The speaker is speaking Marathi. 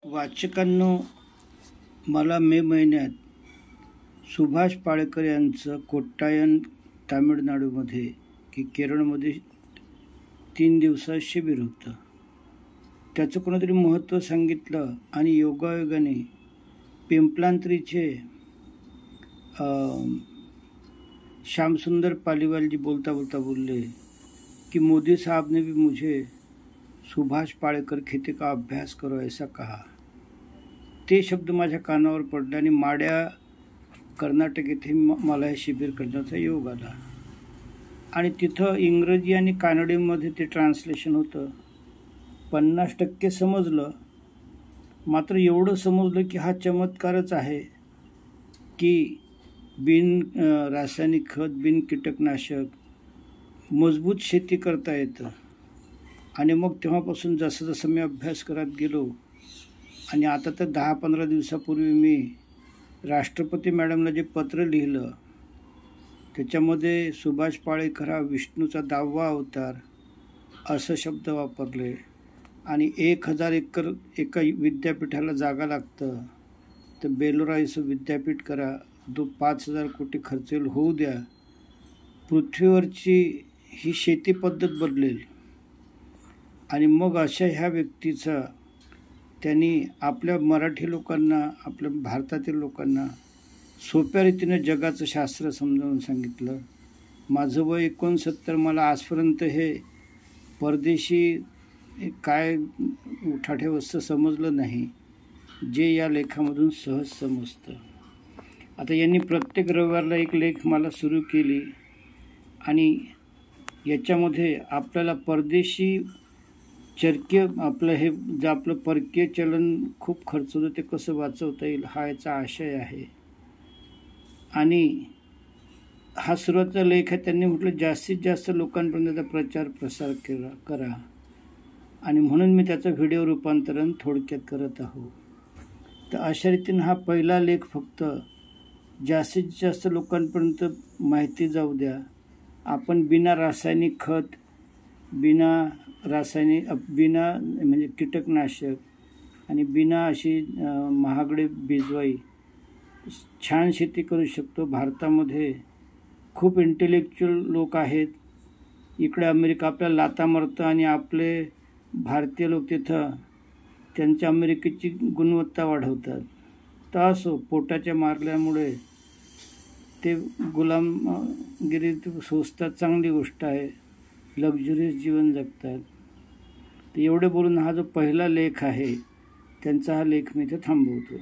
वाचकांनो, मला मे महिन्यात सुभाष पाळेकर यांचं कोट्टायन तामिळनाडूमध्ये की केरळमध्ये 3 दिवसात शिबिर होतं. त्याचं कोणीतरी महत्त्व सांगितलं आणि योगायोगाने पिंपलांत्रीचे श्यामसुंदर पालीवाल जी बोलता बोलता बोलले कि मोदी साहब ने भी मुझे सुभाष पाळेकर खेती का अभ्यास करो ऐसा कहा. ते शब्द माझ्या कानावर पडले आणि माड्या कर्नाटक येथे मला हे शिबिर करण्याचा योग आला. आणि तिथं इंग्रजी आणि कानडीमध्ये ते ट्रान्सलेशन होतं. 50% समजलं. मात्र एवढं समजलं की हा चमत्कारच आहे की बिन रासायनिक खत, बिन कीटकनाशक मजबूत शेती करता येतं. आणि मग तेव्हापासून जसं जसं मी अभ्यास करत गेलो आणि आता तर 10-15 दिवसापूर्वी मी राष्ट्रपती मॅडमला जे पत्र लिहिलं त्याच्यामध्ये सुभाष पाळेकर हा विष्णूचा 10वा अवतार असं शब्द वापरले. आणि 1000 एकर एका विद्यापीठाला जागा लागतं, तर बेलोरा इथं विद्यापीठ करा, 5000 कोटी खर्च होऊ द्या, पृथ्वीवरची ही शेती पद्धत बदलेल. आणि मग अशा ह्या व्यक्तीचा त्यांनी आपल्या मराठी लोकांना, आपल्या भारतातील लोकांना सोप्या रीतीने जगाचं शास्त्र समजावून सांगितलं. माझं वय 69, मला आजपर्यंत हे परदेशी काय उठाठेव असं समजलं नाही, जे या लेखामधून सहज समजतं. आता यांनी प्रत्येक रविवारला एक लेख मला सुरू केली आणि याच्यामध्ये आपल्याला परदेशी चरकीय आपलं हे जे आपलं परकीय चलन खूप खर्च होतं ते कसं वाचवता येईल हा याचा आशय आहे. आणि हा सुरुवातीचा लेख आहे. त्यांनी म्हटलं जास्तीत जास्त लोकांपर्यंत त्याचा प्रचार प्रसार करा आणि म्हणून मी त्याचं व्हिडिओ रूपांतरण थोडक्यात करत आहो. तर अशा रीतीने हा पहिला लेख फक्त जास्तीत जास्त लोकांपर्यंत माहिती जाऊ द्या. आपण बिना रासायनिक खत, बिना म्हणजे कीटकनाशक आणि बिना अशी महागडे बिजवाई छान शेती करू शकतो. भारतामध्ये खूप इंटेलेक्च्युअल लोक आहेत. इकडे अमेरिका आपल्याला लाथा मारतं आणि आपले भारतीय लोक तिथं त्यांच्या अमेरिकेची गुणवत्ता वाढवतात. तर असो, पोटाच्या मारल्यामुळे ते गुलामगिरी सोसतात, चांगली गोष्ट आहे, लक्झरियस जीवन जगतात. तर एवढे बोलून हा जो पहिला लेख आहे त्यांचा हा लेख मी इथे थांबवतो.